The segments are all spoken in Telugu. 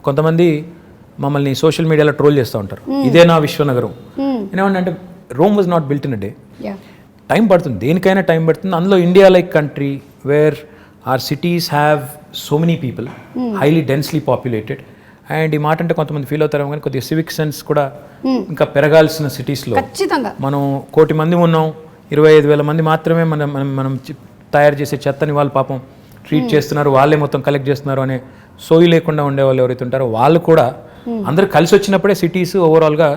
కొంతమంది మమ్మల్ని సోషల్ మీడియాలో ట్రోల్ చేస్తూ ఉంటారు, ఇదే నా విశ్వనగరం. ఏమంటే Rome was not built in a day. Time పడుతుంది, దేనికైనా టైం పడుతుంది. అందులో India like country where are cities have so many people, highly densely populated. And ఈ మాట అంటే కొంతమంది ఫీల్ అవుతారు కానీ కొద్దిగా సివిక్ సెన్స్ కూడా ఇంకా పెరగాల్సిన సిటీస్లో మనం 1 కోటి మంది ఉన్నాం, 25,000 మంది మాత్రమే మనం తయారు చేసే చెత్తని వాళ్ళు పాపం ట్రీట్ చేస్తున్నారు, వాళ్ళే మొత్తం కలెక్ట్ చేస్తున్నారు అనే సోయి లేకుండా ఉండే వాళ్ళు ఎవరైతే ఉంటారో వాళ్ళు కూడా అందరూ కలిసి వచ్చినప్పుడే సిటీస్ ఓవరాల్గా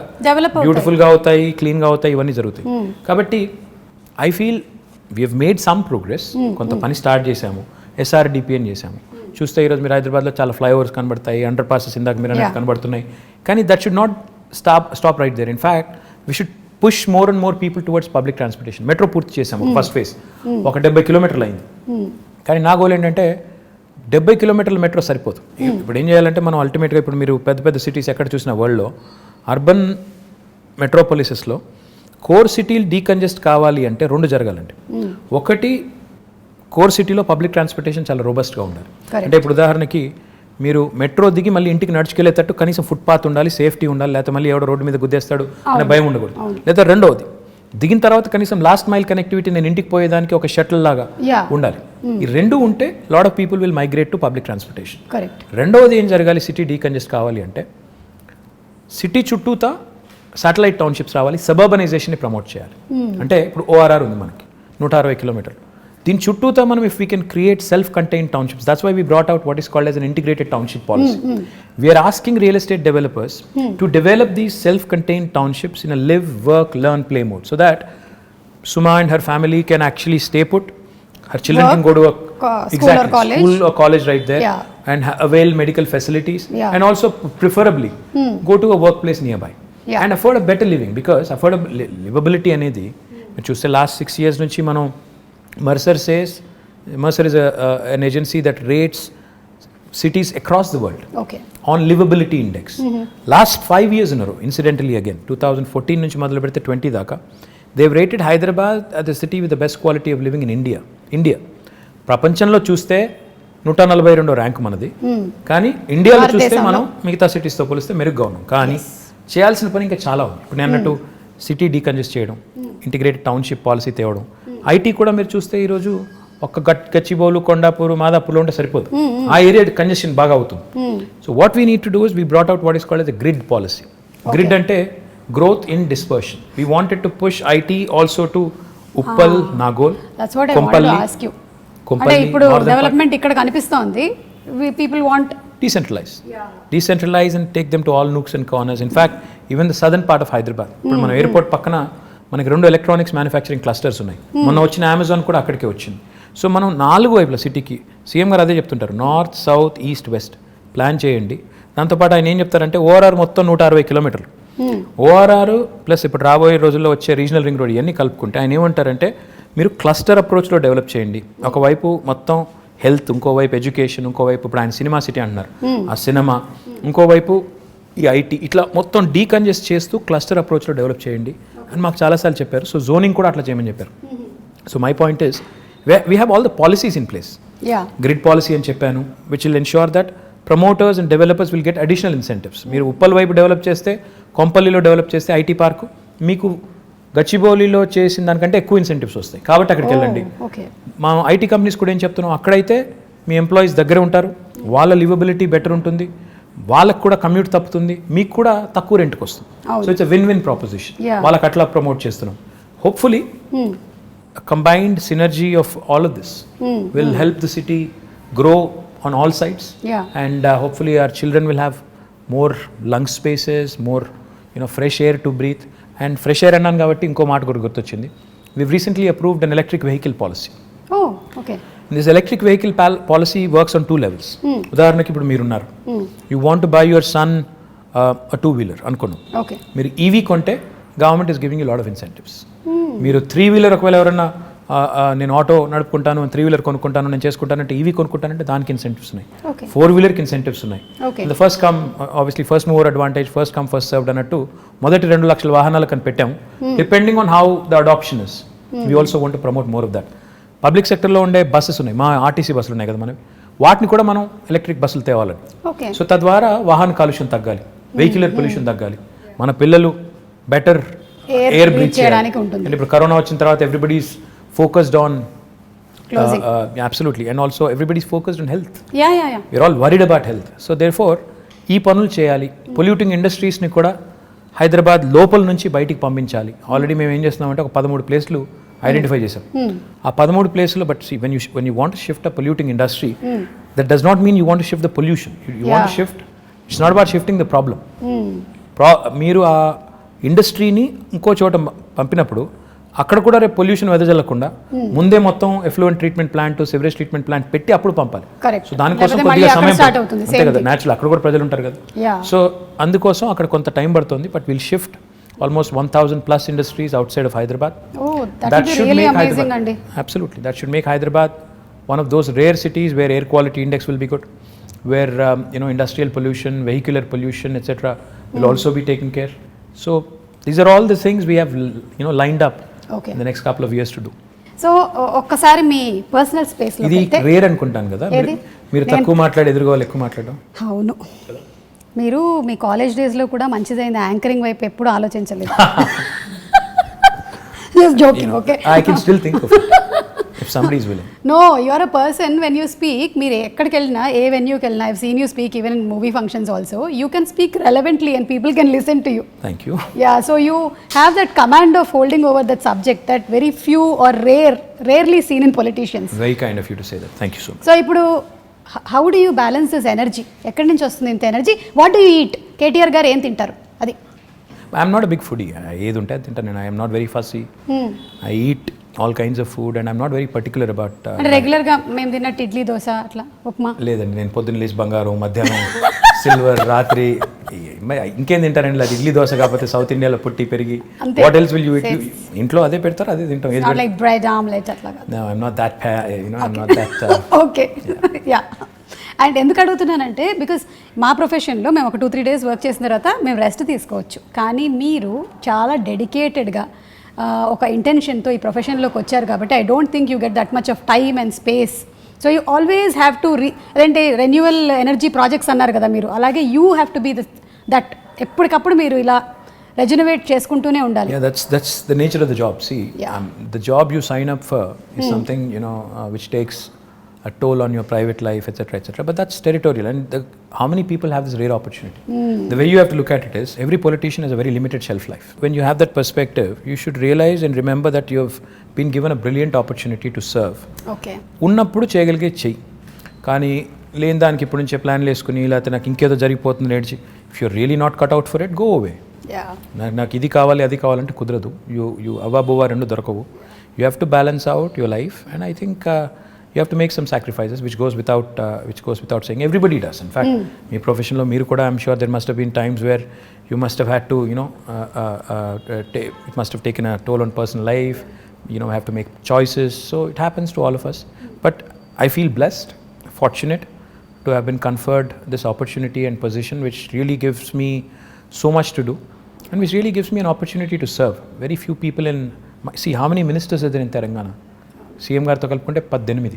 బ్యూటిఫుల్గా అవుతాయి, క్లీన్గా అవుతాయి, ఇవన్నీ జరుగుతాయి. కాబట్టి I feel we have made some progress. కొంత పని స్టార్ట్ చేశాము, SRDP అని చేశాము. చూస్తే ఈరోజు మీరు హైదరాబాద్లో చాలా ఫ్లైఓవర్స్ కనబడతాయి, అండర్ పాసెస్ ఇందాక మీరు అనేది కనబడుతున్నాయి. కానీ that should not stop right there. In fact we should push more and more people towards public transportation. Metro పూర్తి చేసాము, ఫస్ట్ ఫేజ్ ఒక 70 కిలోమీటర్లు అయింది. కానీ నా గోల్ ఏంటంటే 70 కిలోమీటర్ల మెట్రో సరిపోదు. ఇప్పుడు ఏం చేయాలంటే మనం అల్టిమేట్గా ఇప్పుడు మీరు పెద్ద పెద్ద సిటీస్ ఎక్కడ చూసినా వరల్డ్లో అర్బన్ మెట్రోపాలిసెస్లో కోర్ సిటీలు డీకంజెస్ట్ కావాలి అంటే 2 జరగాలండి. ఒకటి, కోర్ సిటీలో పబ్లిక్ ట్రాన్స్పోర్టేషన్ చాలా రోబస్ట్గా ఉండాలి. అంటే ఇప్పుడు ఉదాహరణకి మీరు మెట్రో దిగి మళ్ళీ ఇంటికి నడుచుకెళ్ళేటట్టు కనీసం ఫుట్పాత్ ఉండాలి, సేఫ్టీ ఉండాలి, లేకపోతే మళ్ళీ ఎవడో రోడ్డు మీద గుద్దేస్తాడు అనే భయం ఉండకూడదు. లేదా రెండవది, దిగిన తర్వాత కనీసం లాస్ట్ మైల్ కనెక్టివిటీ, నేను ఇంటికి పోయేదానికి ఒక షటిల్ లాగా ఉండాలి. ఈ 2 ఉంటే lot of people will migrate to public transportation. రెండవది ఏం జరగాలి, సిటీ డీకంజెస్ట్ కావాలి అంటే సిటీ చుట్టూతా శాటిలైట్ టౌన్షిప్స్ రావాలి, సబర్బనైజేషన్ని ప్రమోట్ చేయాలి. అంటే ఇప్పుడు ORR ఉంది మనకి 160 కిలోమీటర్లు, దీని చుట్టూతా మనం if we can create self contained townships, that's why we brought out what is called as an integrated township policy. We are asking real estate developers to develop these self contained townships in a live, work, learn, play mode, so that Suma and her family can actually stay put, her children can go to school or college right there, and avail medical facilities, and also preferably go to a workplace nearby, and afford a better living, because affordable livability అనేది మీరు చూస్తే లాస్ట్ 6 years నుంచి మనం Mercer is an agency that rates cities across the world on livability index. Last 5 years in a row, incidentally again, 2014 నుంచి మొదలు పెడితే 20 దాకా, they've rated Hyderabad as the city with the best quality of living in India. ప్రపంచంలో చూస్తే 142వ ర్యాంక్ మనది, కానీ ఇండియాలో చూస్తే మనం మిగతా సిటీస్తో పోలిస్తే మెరుగ్గా ఉన్నాం. కానీ చేయాల్సిన పని ఇంకా చాలా ఉంది. ఇప్పుడు నేను అన్నట్టు సిటీ డీకంజెస్ట్ చేయడం, ఇంటిగ్రేటెడ్ టౌన్షిప్ పాలసీ తేవడం, IT కూడా మీరు చూస్తే ఈరోజు ఒక్క గచ్చిబౌలు, కొండాపూరు, మాదాపూర్లో ఉంటే సరిపోదు, ఆ ఏరియా కంజెషన్ బాగా అవుతుంది. So what we need to do is we brought out what is called as a grid policy. Grid అంటే growth in dispersion. We wanted to push IT also to Uppal, Nagole, Kompally. ఇప్పుడు డెవలప్మెంట్ ఇక్కడ కనిపిస్తోంది, people want decentralize and take them to all nooks and corners. In fact, even the southern part of Hyderabad, ఇప్పుడు మన ఎయిర్పోర్ట్ పక్కన మనకి 2 ఎలక్ట్రానిక్స్ మ్యానుఫ్యాక్చరింగ్ క్లస్టర్స్ ఉన్నాయి. మొన్న వచ్చిన అమెజాన్ కూడా అక్కడికే వచ్చింది. సో మనం 4 వైపుల సిటీకి సీఎం గారు అదే చెప్తుంటారు, north, south, east, west plan చేయండి. దాంతోపాటు ఆయన ఏం చెప్తారంటే ORR మొత్తం 160 కిలోమీటర్లు, ORR ప్లస్ ఇప్పుడు రాబోయే రోజుల్లో వచ్చే రీజనల్ రింగ్ రోడ్ ఇవన్నీ కలుపుకుంటే ఆయన ఏమంటారంటే మీరు క్లస్టర్ అప్రోచ్లో డెవలప్ చేయండి. ఒకవైపు మొత్తం హెల్త్, ఇంకోవైపు ఎడ్యుకేషన్, ఇంకోవైపు ఇప్పుడు ఆయన సినిమా సిటీ అంటున్నారు, ఆ సినిమా, ఇంకోవైపు ఈ IT, ఇట్లా మొత్తం డీకంజెస్ట్ చేస్తూ క్లస్టర్ అప్రోచ్లో డెవలప్ చేయండి అని మాకు చాలాసార్లు చెప్పారు. సో జోనింగ్ కూడా అట్లా చేయమని చెప్పారు. So my point is we have all the policies in place. Grid policy అని చెప్పాను, which will ensure that promoters and developers will get additional incentives. మీరు ఉప్పల్ వైపు డెవలప్ చేస్తే, కొంపల్లిలో డెవలప్ చేస్తే IT పార్కు, మీకు గచ్చిబౌలిలో చేసిన దానికంటే ఎక్కువ ఇన్సెంటివ్స్ వస్తాయి. కాబట్టి అక్కడికి వెళ్ళండి. మా IT కంపెనీస్ కూడా ఏం చెప్తున్నాం, అక్కడైతే మీ ఎంప్లాయీస్ దగ్గర ఉంటారు, వాళ్ళ లివబిలిటీ బెటర్ ఉంటుంది, వాళ్ళకు కూడా కమ్యూట్ తప్పుతుంది, మీకు కూడా తక్కువ రెంట్కి వస్తుంది. So it's win proposition. వాళ్ళకి అట్లా ప్రమోట్ చేస్తున్నాం. Hopefully combined synergy of all of this will help the city grow on all sides, and hopefully our children will have more lung spaces, more fresh air to breathe. And fresh air అన్నాను కాబట్టి ఇంకో మాట కూడా గుర్తొచ్చింది. We've recently approved an electric vehicle policy. Oh, okay. This electric vehicle policy works on 2 levels. ఉదాహరణకి ఇప్పుడు మీరున్నారు, you want to buy your son a 2-wheeler అనుకున్నాం. Okay. మీరు EV కొంటే government is giving you a lot of incentives. మీరు 3-wheeler ఒకవేళ ఎవరన్నా నేను ఆటో నడుపుకుంటాను, 3-wheeler కొనుక్కుంటాను, నేను చేసుకుంటానంటే, EV కొనుక్కుంటానంటే దానికి ఇన్సెంటివ్స్ ఉన్నాయి. 4-wheelerకి ఇన్సెంటివ్స్ ఉన్నాయి. The first come obviously first mover advantage, first come first served అన్నట్టు మొదటి 2 లక్షల వాహనాలు కని పెట్టాము. Depending on how the adoption is, we also want to promote more of that. Public సెక్టర్లో ఉండే బస్సెస్ ఉన్నాయి, మా RTC బస్సులు ఉన్నాయి కదా మనవి, వాటిని కూడా మనం ఎలక్ట్రిక్ బస్సులు తేవాలని. ఓకే. సో తద్వారా వాహన కాలుష్యం తగ్గాలి, వెహిక్యులర్ పొల్యూషన్ తగ్గాలి, మన పిల్లలు బెటర్ ఎయిర్ బ్రీత్ చేయడానికి ఉంటుంది. ఇప్పుడు కరోనా వచ్చిన తర్వాత everybody is focused on absolutely, and also everybody is focused on health. We are all worried about health. So therefore ఈ పనులు చేయాలి. పొల్యూటింగ్ ఇండస్ట్రీస్ని కూడా హైదరాబాద్ లోపల నుంచి బయటికి పంపించాలి. ఆల్రెడీ మేము ఏం చేస్తున్నామంటే ఒక 13 ప్లేస్లు ఐడెంటిఫై చేసాం. ఆ 13 ప్లేస్లో but see when you want shift a polluting industry, that does not mean you want shift the pollution. You want shift, it's not about shifting the problem. మీరు ఆ ఇండస్ట్రీని ఇంకో చోట పంపినప్పుడు అక్కడ కూడా రేపు పొల్యూషన్ వెదజల్లకుండా ముందే మొత్తం effluent treatment plant, sewerage treatment plant పెట్టి అప్పుడు పంపాలి. సో దానికోసం కొద్దిగా సమయం అంతే కదా, న్యాచురల్ అక్కడ కూడా ప్రజలు ఉంటారు కదా. సో అందుకోసం అక్కడ కొంత టైం పడుతుంది. But will shift almost 1,000+ industries outside of Hyderabad. Oh, that should really make amazing, Hyderabad. Absolutely, that should make Hyderabad one of those rare cities where air quality index will be good, where industrial pollution, vehicular pollution, etc. will also be taken care. So these are all the things we have lined up in the next couple of years to do. So ఒక్కసారి మీ పర్సనల్ స్పేస్ లో ఇది రేర్ అనుకుంటాను కదా, మీరు తక్కువ మాట్లాడి ఎదురుగా ఎక్కువ మాట్లాడడం. అవును, మీరు మీ కాలేజ్ డేస్లో కూడా మంచిదైంది, యాంకరింగ్ వైపు ఎప్పుడు ఆలోచించలేదు. Just joking. Okay, I can still think of it if somebody is willing. No, you are a person when you speak, మీరు ఎక్కడికి వెళ్ళినా, ఏ వెన్యూకి వెళ్ళినా, I've seen you speak even in movie functions also, you can speak relevantly and people can listen to you. Thank you. Yeah, so you have that command of holding over that subject that very few or rarely seen in politicians. Very kind of you to say that. Thank you so much. So ఇప్పుడు how do you balance this energy? ఎక్కడి నుంచి వస్తుంది ఇంత energy? What do you eat? KTR garu ఏం తింటారు? అది I'm not a big foodie. ఏది ఉంటే అది తింటాను నేను. I'm not very fussy. I eat all kinds of food and I'm not very particular about. అంటే రెగ్యులర్గా మేము తిన్నట్టు ఇడ్లీ, దోశ, అట్లా ఉప్మా లేదండి. నేను పొద్దున్న లేచి బంగారం, మధ్యాహ్నం సిల్వర్, రాత్రి ఇంకేం తింటారండి? అది ఇడ్లీ దోశ కాకపోతే సౌత్ ఇండియాలో పుట్టి పెరిగి what else will you eat? ఇంట్లో అదే పెడతారు, అదే తింటాం. లైక్ బ్రెడ్ ఆమ్లెట్ అట్లా. No, I'm not that I'm not that okay. Yeah. And ఎందుకు అడుగుతున్నానంటే బికాస్ మా ప్రొఫెషన్లో మేము ఒక 2-3 days వర్క్ చేసిన తర్వాత మేము రెస్ట్ తీసుకోవచ్చు. కానీ మీరు చాలా డెడికేటెడ్గా ఒక ఇంటెన్షన్తో ఈ ప్రొఫెషన్లోకి వచ్చారు కాబట్టి I don't think you get that much of time and space. So you always have to అదేంటే రెన్యువల్ ఎనర్జీ ప్రాజెక్ట్స్ అన్నారు కదా మీరు, అలాగే you have to be that ఎప్పటికప్పుడు మీరు ఇలా రెజనవేట్ చేసుకుంటూనే ఉండాలి. Yeah, that's the nature of the job. See, the job you sign up for is something which takes a toll on your private life, etc. But that's territorial, and how many people have this rare opportunity? The way you have to look at it is every politician has a very limited shelf life. When you have that perspective, you should realize and remember that you have been given a brilliant opportunity to serve. Okay. ఉన్నప్పుడు చేయగలిగే చెయ్యి, కానీ లేని దానికి ఇప్పుడు నుంచే ప్లాన్లు వేసుకుని లేకపోతే నాకు ఇంకేదో జరిగిపోతుంది నేర్చి, if you're really not cut out for it, go away. నాకు ఇది కావాలి అది కావాలంటే కుదరదు. యూ అవ్వబోవా రెండు దొరకవు. You have to balance out your life, and I think you have to make some sacrifices, which goes without saying. Everybody does. In fact, my profession lo meeru kuda, I'm sure there must have been times where you must have had to it must have taken a toll on personal life, have to make choices. So it happens to all of us, but I feel blessed, fortunate to have been conferred this opportunity and position which really gives me so much to do and which really gives me an opportunity to serve. Very few people see how many ministers are there in Telangana. CM గారితో కలుపుకుంటే 18.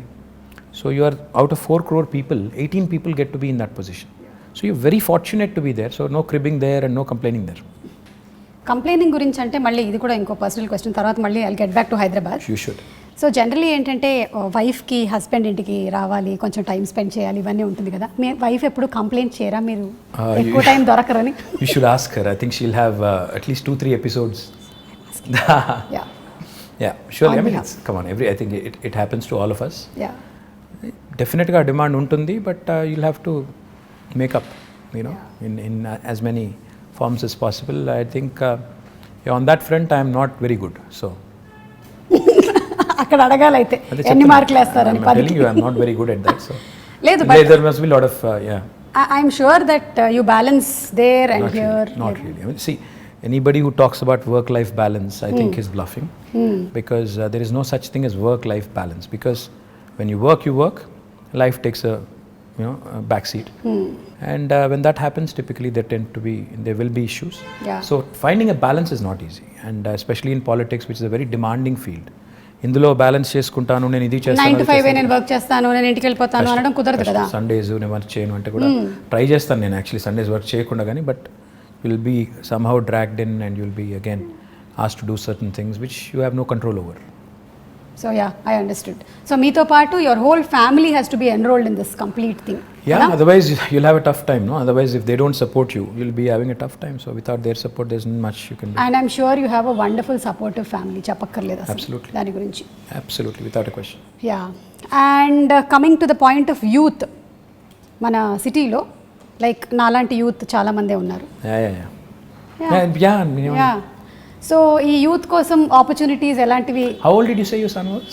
So you are out of 4 crore people, 18 people get to be in that position. So you're very fortunate to be there. So no cribbing there and no complaining there. Complaining గురించి అంటే మళ్ళీ ఇది కూడా ఇంకో పర్సనల్ క్వశ్చన్, తర్వాత మళ్ళీ I'll get back to Hyderabad. You should. So generally ఏంటంటే వైఫ్కి హస్బెండ్ ఇంటికి రావాలి, కొంచెం టైం స్పెండ్ చేయాలి, ఇవన్నీ ఉంటుంది కదా. మీ వైఫ్ ఎప్పుడు కంప్లైంట్ చేయరా మీరు ఎక్కువ time దొరకరని? You should ask her. I think she'll have at least 2-3 episodes. Yeah, surely. I mean, come on, I think it happens to all of us. Yeah. Definitely demand untundi, but you'll have to make up, in as many forms as possible. I think on that front I am not very good. So అక్కడ అడగాలైతే ఎన్ని మార్కులు వేస్తారని. I'm telling you, I'm not very good at that. So లేదు, but there must be a lot of I'm sure that you balance there and here. Not really. I mean, see, anybody who talks about work-life balance, I think is bluffing, because there is no such thing as work-life balance. Because when you work, life takes a backseat, and when that happens, typically there will be issues. Yeah. So finding a balance is not easy, and especially in politics, which is a very demanding field. ఇందులో బ్యాలెన్స్ చేసుకుంటాను, నేను ఇది 9 to 5 నేను వర్క్ చేస్తాను, నేను ఇంటికి వెళ్ళిపోతాను అనడం కుదరదు కదా. సండేస్ నేను వర్క్ చేయను అంటే కూడా ట్రై చేస్తాను నేను యాక్చువల్లీ సండేస్ వర్క్ చేయకుండా, కానీ but will be somehow dragged in and you'll be again asked to do certain things which you have no control over. So yeah, I understood. So మీతో పాటు your whole family has to be enrolled in this complete thing. Yeah, otherwise you'll have a tough time, no? Otherwise if they don't support you, you'll be having a tough time. So without their support, there's not much you can do. And I'm sure you have a wonderful supportive family. చెప్పక్కర్లేదు అసలు Absolutely. దాని గురించి. Absolutely, without a question. Yeah. And coming to the point of youth, మన సిటీలో లైక్ నాలాంటి యూత్ చాలా మందే ఉన్నారు. Yeah. సో ఈ యూత్ కోసం ఆపర్చునిటీస్ ఎలాంటివి? How old did you say your son was?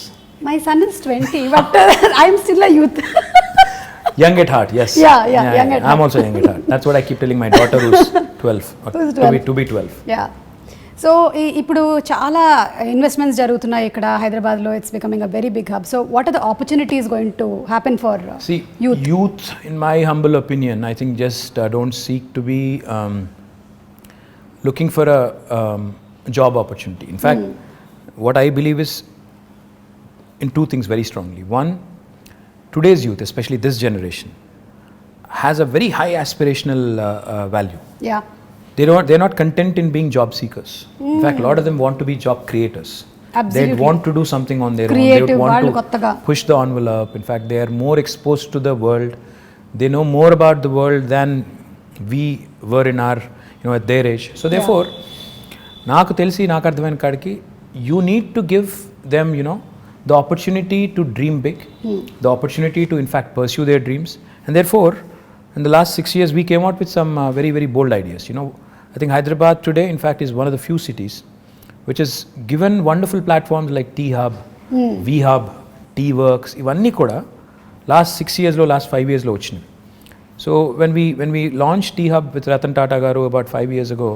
My son is 20, but I'm still a youth. Young at heart, yes. Yeah, young at I'm heart. also young at heart. That's what I keep telling my daughter who's 12. Who's 12. To be 12. Yeah. So ఇప్పుడు చాలా ఇన్వెస్ట్మెంట్స్ జరుగుతున్నాయి ఇక్కడ హైదరాబాద్లో. It's becoming a very big hub. So what are the opportunities going to happen for youth, in my humble opinion, I think just don't seek to be looking for a job opportunity. In fact, what I believe is in two things very strongly. One, today's youth, especially this generation, has a very high aspirational value. Yeah. They're not content in being job seekers. In fact, a lot of them want to be job creators. Absolutely. They want to do something on their Creative, own. They want వాళ్ళు to కొత్తగా. push the envelope. In fact, they are more exposed to the world. They know more about the world than we were in our, at their age. So therefore, నాకు తెలిసి నాకు అర్థమైన కాడికి you need to give them, the opportunity to dream big, the opportunity to in fact pursue their dreams. And therefore, in the last 6 years, we came out with some very, very bold ideas. I think Hyderabad today, in fact, is one of the few cities which has given wonderful platforms like T-Hub, V-Hub, T-Works, ఇవన్నీ కూడా last 6 years లో, last 5 years లో వచ్చినాయి. So when we launched T-Hub with Ratan Tata garu about 5 years ago,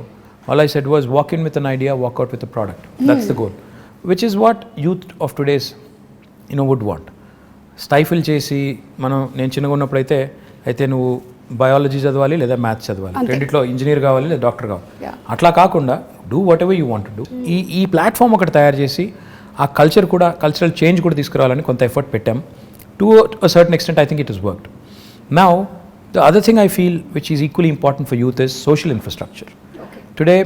all I said was walk in with an idea, walk out with a product. That's the goal, which is what youth of today's would want. Stifle చేసి నేను చిన్నగా ఉన్నప్పుడు అయితే నువ్వు బయాలజీ చదవాలి లేదా మ్యాథ్స్ చదవాలి, రెండిట్లో ఇంజనీర్ కావాలి లేదా డాక్టర్ కావాలి, అట్లా కాకుండా do what ever you want to do. ఈ ప్లాట్ఫామ్ ఒకటి తయారు చేసి ఆ కల్చరల్ చేంజ్ కూడా తీసుకురావాలని కొంత ఎఫర్ట్ పెట్టాం. To a certain extent I think it has worked. Now the other thing I feel which is equally important for youth is social infrastructure. Today,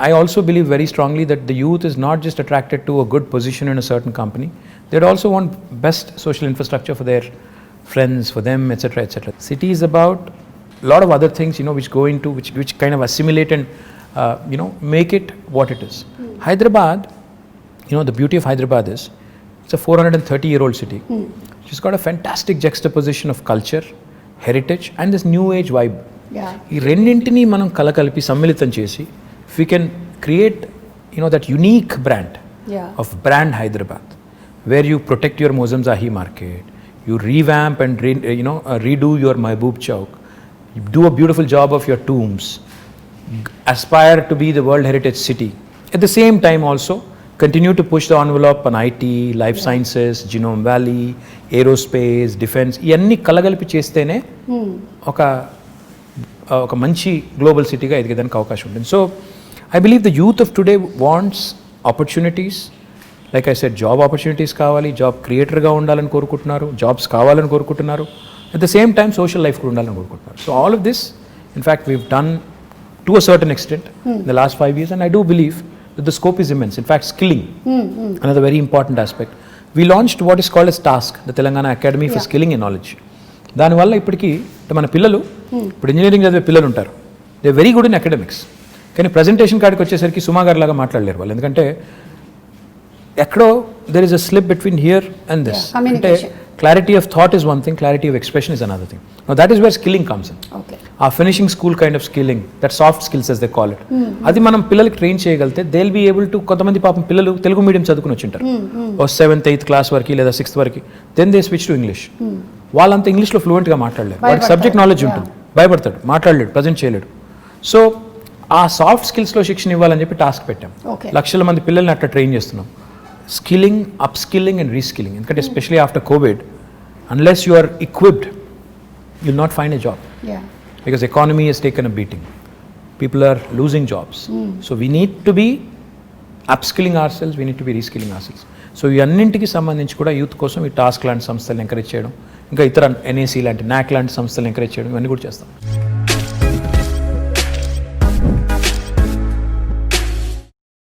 I also believe very strongly that the youth is not just attracted to a good position in a certain company. They'd also want best social infrastructure for their friends, for them, etc., etc. City is about a lot of other things, which go into, which kind of assimilate and, make it what it is. Hyderabad, the beauty of Hyderabad is, it's a 430-year-old city. It's got a fantastic juxtaposition of culture, heritage, and this new age vibe. ఈ రెండింటినీ మనం కలకలిపి సమ్మిళితం చేసి if we can create that unique brand of brand Hyderabad, where you protect your Mozamzahi market, you revamp and redo your Mehboob Chowk, you do a beautiful job of your tombs, aspire to be the World Heritage City, at the same time also continue to push the envelope on IT, life sciences, Genome Valley, aerospace, defense, ఇవన్నీ కలగలిపి చేస్తేనే ఒక మంచి గ్లోబల్ సిటీగా ఎదిగేదానికి అవకాశం ఉంటుంది. So I believe the youth of today wants opportunities. Like I said, job opportunities కావాలి, జాబ్ క్రియేటర్గా ఉండాలని కోరుకుంటున్నారు, జాబ్స్ కావాలని కోరుకుంటున్నారు, at the same time social life కూడా ఉండాలని కోరుకుంటున్నారు. So all of this in fact weave done to a certain extent in the last 5 years, and I do believe that the scope is immense. In fact, skilling, another very important aspect. We launched what is called as TASK, the Telangana Academy for Skilling and Knowledge. దానివల్ల ఇప్పటికీ మన పిల్లలు, ఇప్పుడు ఇంజనీరింగ్ చదివే పిల్లలు ఉంటారు, they very good in academics, కానీ ప్రజెంటేషన్ కాడికి వచ్చేసరికి సుమా గారి లాగా మాట్లాడలేరు వాళ్ళు. ఎందుకంటే ఎక్కడో there is a slip between here and this. అంటే clarity of thought is one thing, clarity of expression is another thing. Now that is where skilling comes in. A finishing school kind of skilling, that soft skills as they call it, అది మనం పిల్లలకి ట్రైన్ చేయగలిగితే they will be able to. కొంతమంది పాపం పిల్లలు తెలుగు మీడియం చదువుకుని వచ్చింటారు ఓ 7th 8th క్లాస్ వరకు లేదా 6th వరకు, then they switch to English. వాళ్ళంతా ఇంగ్లీష్లో ఫ్లూయెంట్గా మాట్లాడలేరు, వాడికి సబ్జెక్ట్ నాలెడ్జ్ ఉంటుంది, భయపడతాడు, మాట్లాడలేడు, ప్రజెంట్ చేయలేడు. సో ఆ సాఫ్ట్ స్కిల్స్లో శిక్షణ ఇవ్వాలని చెప్పి టాస్క్ పెట్టాం. లక్షల మంది పిల్లల్ని అట్లా ట్రైన్ చేస్తున్నాం. Skilling, up skilling and reskilling. ఎందుకంటే especially after COVID, unless you are equipped, you'll not find a job. Because economy has taken a beating, people are losing jobs. So we need to be upskilling ourselves, we need to be reskilling ourselves. So ఇవన్నింటికి సంబంధించి కూడా యూత్ కోసం ఈ టాస్క్ లాంటి సంస్థలను ఎంకరేజ్ చేయడం, ఇంకా ఇతర NAC లాంటి NAC లాంటి సంస్థలను ఎంకరేజ్ చేయడం, ఇవన్నీ కూడా చేస్తాం.